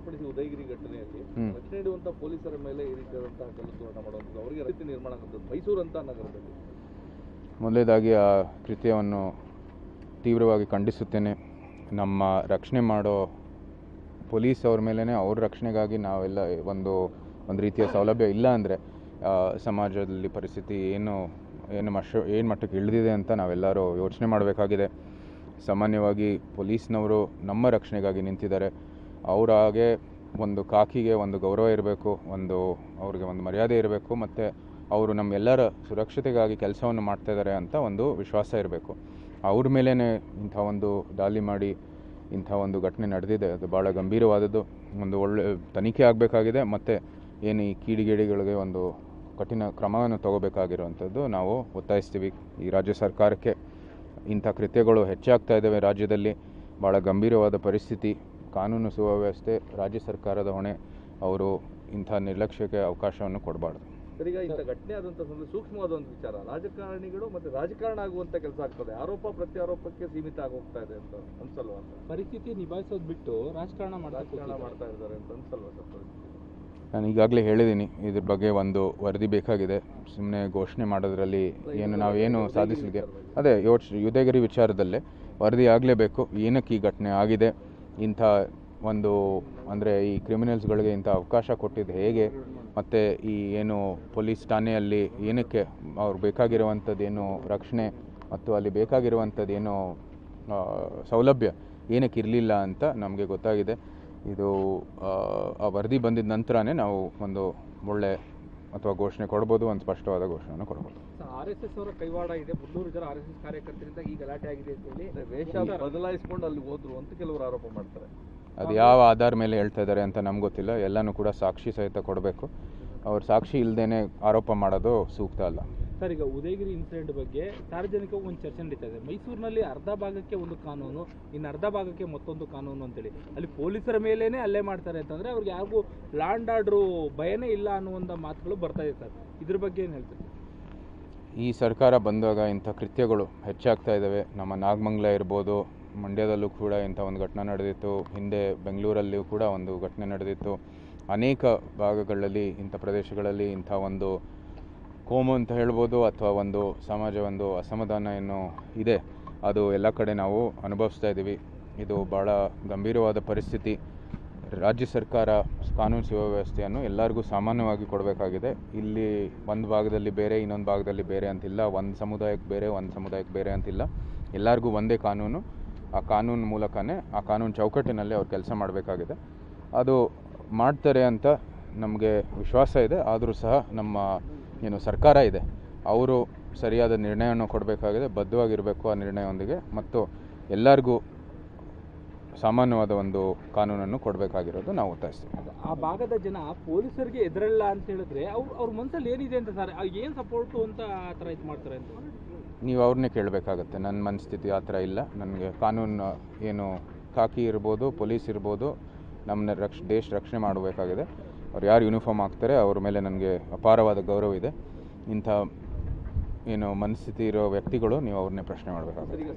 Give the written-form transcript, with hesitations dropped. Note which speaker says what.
Speaker 1: ಹೊರತುಪಡಿಸಿ ಉದಯಗಿರಿ ಘಟನೆಯಲ್ಲಿ ರಕ್ಷಣೆ ನೀಡುವಂತಹ ಪೊಲೀಸರ ಮೇಲೆ ಈ ರೀತಿಯಾದಂತಹ ಕೆಲಸವನ್ನು ಮಾಡುವಂಥದ್ದು ಅವರಿಗೆ ರೀತಿ ನಿರ್ಮಾಣ ಆಗುತ್ತದೆ ಮೈಸೂರು ಅಂತ ನಗರದಲ್ಲಿ.
Speaker 2: ಮೊದಲೇದಾಗಿ ಆ ಕೃತ್ಯವನ್ನು ತೀವ್ರವಾಗಿ ಖಂಡಿಸುತ್ತೇನೆ. ನಮ್ಮ ರಕ್ಷಣೆ ಮಾಡೋ ಪೊಲೀಸ್ ಅವ್ರ ಮೇಲೇ ಅವ್ರ ರಕ್ಷಣೆಗಾಗಿ ನಾವೆಲ್ಲ ಒಂದು ರೀತಿಯ ಸೌಲಭ್ಯ ಇಲ್ಲ ಅಂದರೆ ಸಮಾಜದಲ್ಲಿ ಪರಿಸ್ಥಿತಿ ಏನು ಮಟ್ಟಕ್ಕೆ ಇಳಿದಿದೆ ಅಂತ ನಾವೆಲ್ಲರೂ ಯೋಚನೆ ಮಾಡಬೇಕಾಗಿದೆ. ಸಾಮಾನ್ಯವಾಗಿ ಪೊಲೀಸ್ನವರು ನಮ್ಮ ರಕ್ಷಣೆಗಾಗಿ ನಿಂತಿದ್ದಾರೆ. ಅವರ ಹಾಗೆ ಒಂದು ಕಾಕಿಗೆ ಒಂದು ಗೌರವ ಇರಬೇಕು, ಅವ್ರಿಗೆ ಒಂದು ಮರ್ಯಾದೆ ಇರಬೇಕು, ಮತ್ತು ಅವರು ನಮ್ಮೆಲ್ಲರ ಸುರಕ್ಷತೆಗಾಗಿ ಕೆಲಸವನ್ನು ಮಾಡ್ತಾಯಿದ್ದಾರೆ ಅಂತ ಒಂದು ವಿಶ್ವಾಸ ಇರಬೇಕು. ಅವ್ರ ಮೇಲೇ ಇಂಥ ಒಂದು ದಾಳಿ ಮಾಡಿ ಇಂಥ ಒಂದು ಘಟನೆ ನಡೆದಿದೆ. ಅದು ಭಾಳ ಗಂಭೀರವಾದದ್ದು. ಒಂದು ಒಳ್ಳೆ ತನಿಖೆ ಆಗಬೇಕಾಗಿದೆ ಮತ್ತು ಏನು ಈ ಕಿಡಿಗೇಡಿಗಳಿಗೆ ಒಂದು ಕಠಿಣ ಕ್ರಮವನ್ನು ತಗೋಬೇಕಾಗಿರುವಂಥದ್ದು ನಾವು ಒತ್ತಾಯಿಸ್ತೀವಿ. ಈ ರಾಜ್ಯ ಸರ್ಕಾರಕ್ಕೆ ಇಂಥ ಕೃತ್ಯಗಳು ಹೆಚ್ಚಾಗ್ತಾ ಇದ್ದಾವೆ. ರಾಜ್ಯದಲ್ಲಿ ಭಾಳ ಗಂಭೀರವಾದ ಪರಿಸ್ಥಿತಿ, ಕಾನೂನು ಸುವ್ಯವಸ್ಥೆ ರಾಜ್ಯ ಸರ್ಕಾರದ ಹೊಣೆ. ಅವರು ಇಂಥ ನಿರ್ಲಕ್ಷ್ಯಕ್ಕೆ ಅವಕಾಶವನ್ನು ಕೊಡಬಾರ್ದು.
Speaker 1: ಈಗ ಇಂಥ ಘಟನೆ ಆದಂಥ ಸೂಕ್ಷ್ಮವಾದ ವಿಚಾರ, ರಾಜಕಾರಣಿಗಳು ಮತ್ತು ರಾಜಕಾರಣ ಆಗುವಂಥ ಕೆಲಸ ಆಗ್ತದೆ. ಆರೋಪ ಪ್ರತ್ಯಾರೋಪಕ್ಕೆ ಸೀಮಿತ ಆಗೋಗ್ತಾ ಇದೆ ಅಂತ ಅನ್ಸಲ್ವಾ? ಅಂತ ಪರಿಸ್ಥಿತಿ ನಿಭಾಯಿಸೋದು ಬಿಟ್ಟು ರಾಜಕಾರಣ ಮಾಡ್ತಾ ಇದ್ದಾರೆ ಅಂತ ಅನ್ಸಲ್ವಾ ಸರ್ ಪರಿಸ್ಥಿತಿ?
Speaker 2: ನಾನು ಈಗಾಗಲೇ ಹೇಳಿದ್ದೀನಿ, ಇದ್ರ ಬಗ್ಗೆ ಒಂದು ವರದಿ ಬೇಕಾಗಿದೆ. ಸುಮ್ಮನೆ ಘೋಷಣೆ ಮಾಡೋದ್ರಲ್ಲಿ ನಾವೇನು ಸಾಧಿಸಲಿಕ್ಕೆ ಅದೇ ಉದಯಗಿರಿ ವಿಚಾರದಲ್ಲೇ ವರದಿ ಆಗಲೇಬೇಕು. ಏನಕ್ಕೆ ಈ ಘಟನೆ ಆಗಿದೆ, ಇಂಥ ಒಂದು ಅಂದರೆ ಈ ಕ್ರಿಮಿನಲ್ಸ್ಗಳಿಗೆ ಇಂಥ ಅವಕಾಶ ಕೊಟ್ಟಿದ್ದು ಹೇಗೆ, ಮತ್ತು ಈ ಏನು ಪೊಲೀಸ್ ಠಾಣೆಯಲ್ಲಿ ಏನಕ್ಕೆ ಅವ್ರು ಬೇಕಾಗಿರುವಂಥದ್ದೇನು ರಕ್ಷಣೆ ಮತ್ತು ಅಲ್ಲಿ ಬೇಕಾಗಿರುವಂಥದ್ದೇನು ಸೌಲಭ್ಯ ಏನಕ್ಕೆ ಇರಲಿಲ್ಲ ಅಂತ ನಮಗೆ ಗೊತ್ತಾಗಿದೆ. ಇದು ಆ ವರದಿ ಬಂದಿದ ನಂತರನೇ ನಾವು ಒಂದು ಒಳ್ಳೆ ಅಥವಾ ಘೋಷಣೆ ಕೊಡ್ಬೋದು, ಒಂದು ಸ್ಪಷ್ಟವಾದ ಘೋಷಣೆಯನ್ನು ಕೊಡ್ಬೋದು.
Speaker 1: RSS ಅವರ ಕೈವಾಡ ಇದೆ, 300 ಜನ RSS ಕಾರ್ಯಕರ್ತರಿಂದ ಈ ಗಲಾಟೆ ಆಗಿದೆ ಅಂತ ಹೇಳಿ ವೇಷ ಬದಲಾಯಿಸಿಕೊಂಡು ಅಲ್ಲಿ ಹೋದ್ರು ಅಂತ ಕೆಲವರು ಆರೋಪ ಮಾಡ್ತಾರೆ.
Speaker 2: ಅದು ಯಾವ ಆಧಾರ ಮೇಲೆ ಹೇಳ್ತಾ ಇದ್ದಾರೆ ಅಂತ ನಮ್ಗೆ ಗೊತ್ತಿಲ್ಲ. ಎಲ್ಲನೂ ಕೂಡ ಸಾಕ್ಷಿ ಸಹಿತ ಕೊಡಬೇಕು. ಅವ್ರು ಸಾಕ್ಷಿ ಇಲ್ಲದೇನೆ ಆರೋಪ ಮಾಡೋದು ಸೂಕ್ತ ಅಲ್ಲ.
Speaker 1: ಸರ್, ಈಗ ಉದಯಗಿರಿ ಇನ್ಸಿಡೆಂಟ್ ಬಗ್ಗೆ ಸಾರ್ವಜನಿಕವಾಗಿ ಒಂದು ಚರ್ಚೆ ನಡೀತಾ ಇದೆ. ಮೈಸೂರಿನಲ್ಲಿ ಅರ್ಧ ಭಾಗಕ್ಕೆ ಒಂದು ಕಾನೂನು, ಇನ್ನು ಅರ್ಧ ಭಾಗಕ್ಕೆ ಮತ್ತೊಂದು ಕಾನೂನು ಅಂತೇಳಿ ಅಲ್ಲಿ ಪೊಲೀಸರ ಮೇಲೇನೆ ಹಲ್ಲೆ ಮಾಡ್ತಾರೆ ಅಂತಂದರೆ ಅವ್ರಿಗೆ ಯಾರಿಗೂ ಲಾಂಡ್ ಆರ್ಡ್ರು ಭಯನೇ ಇಲ್ಲ ಅನ್ನುವಂಥ ಮಾತುಗಳು ಬರ್ತಾ ಇದೆ ಸರ್. ಇದ್ರ ಬಗ್ಗೆ ಏನು ಹೇಳ್ತಾರೆ?
Speaker 2: ಈ ಸರ್ಕಾರ ಬಂದಾಗ ಇಂಥ ಕೃತ್ಯಗಳು ಹೆಚ್ಚಾಗ್ತಾ ಇದ್ದಾವೆ. ನಮ್ಮ ನಾಗಮಂಗಲ ಇರ್ಬೋದು, ಮಂಡ್ಯದಲ್ಲೂ ಕೂಡ ಇಂಥ ಒಂದು ಘಟನೆ ನಡೆದಿತ್ತು. ಹಿಂದೆ ಬೆಂಗಳೂರಲ್ಲಿಯೂ ಕೂಡ ಒಂದು ಘಟನೆ ನಡೆದಿತ್ತು. ಅನೇಕ ಭಾಗಗಳಲ್ಲಿ ಇಂಥ ಪ್ರದೇಶಗಳಲ್ಲಿ ಇಂಥ ಒಂದು ಕೋಮು ಅಂತ ಹೇಳ್ಬೋದು ಅಥವಾ ಒಂದು ಸಮಾಜ ಒಂದು ಅಸಮಾಧಾನ ಏನು ಇದೆ, ಅದು ಎಲ್ಲ ಕಡೆ ನಾವು ಅನುಭವಿಸ್ತಾ ಇದ್ದೀವಿ. ಇದು ಭಾಳ ಗಂಭೀರವಾದ ಪರಿಸ್ಥಿತಿ. ರಾಜ್ಯ ಸರ್ಕಾರ ಕಾನೂನು ಸುವ್ಯವಸ್ಥೆಯನ್ನು ಎಲ್ಲರಿಗೂ ಸಾಮಾನ್ಯವಾಗಿ ಕೊಡಬೇಕಾಗಿದೆ. ಇಲ್ಲಿ ಒಂದು ಭಾಗದಲ್ಲಿ ಬೇರೆ, ಇನ್ನೊಂದು ಭಾಗದಲ್ಲಿ ಬೇರೆ ಅಂತಿಲ್ಲ. ಒಂದು ಸಮುದಾಯಕ್ಕೆ ಬೇರೆ, ಒಂದು ಸಮುದಾಯಕ್ಕೆ ಬೇರೆ ಅಂತಿಲ್ಲ. ಎಲ್ಲರಿಗೂ ಒಂದೇ ಕಾನೂನು. ಆ ಕಾನೂನು ಮೂಲಕನೇ, ಆ ಕಾನೂನು ಚೌಕಟ್ಟಿನಲ್ಲಿ ಅವ್ರು ಕೆಲಸ ಮಾಡಬೇಕಾಗಿದೆ. ಅದು ಮಾಡ್ತಾರೆ ಅಂತ ನಮಗೆ ವಿಶ್ವಾಸ ಇದೆ. ಆದರೂ ಸಹ ನಮ್ಮ ಸರ್ಕಾರ ಇದೆ, ಅವರು ಸರಿಯಾದ ನಿರ್ಣಯವನ್ನು ಕೊಡಬೇಕಾಗಿದೆ. ಬದ್ಧವಾಗಿರಬೇಕು ಆ ನಿರ್ಣಯದೊಂದಿಗೆ, ಮತ್ತು ಎಲ್ಲರಿಗೂ ಸಾಮಾನ್ಯವಾದ ಒಂದು ಕಾನೂನನ್ನು ಕೊಡಬೇಕಾಗಿರೋದು ನಾವು ಒತ್ತಾಯಿಸ್ತೀವಿ.
Speaker 1: ಆ ಭಾಗದ ಜನ ಪೊಲೀಸರಿಗೆ ಎದುರಲ್ಲ ಅಂತ ಹೇಳಿದ್ರೆ ಅವ್ರ ಮನಸ್ಸಲ್ಲಿ ಏನಿದೆ ಅಂತ ಸರ್, ಏನು ಸಪೋರ್ಟು ಅಂತ ಆ ಥರ ಇದು ಮಾಡ್ತಾರೆ ಅಂತ
Speaker 2: ನೀವು ಅವ್ರನ್ನೇ ಕೇಳಬೇಕಾಗತ್ತೆ. ನನ್ನ ಮನಸ್ಥಿತಿ ಆ ಥರ ಇಲ್ಲ. ನನಗೆ ಕಾನೂನು ಏನು ಕಾಕಿ ಇರ್ಬೋದು, ಪೊಲೀಸ್ ಇರ್ಬೋದು, ನಮ್ಮನ್ನ ದೇಶ ರಕ್ಷಣೆ ಮಾಡಬೇಕಾಗಿದೆ. ಅವ್ರು ಯಾರು ಯೂನಿಫಾರ್ಮ್ ಹಾಕ್ತಾರೆ ಅವ್ರ ಮೇಲೆ ನನಗೆ ಅಪಾರವಾದ ಗೌರವ ಇದೆ. ಇಂಥ ಮನಸ್ಥಿತಿ ಇರೋ ವ್ಯಕ್ತಿಗಳು ನೀವು ಅವ್ರನ್ನೇ ಪ್ರಶ್ನೆ ಮಾಡಬೇಕಾಗುತ್ತೆ.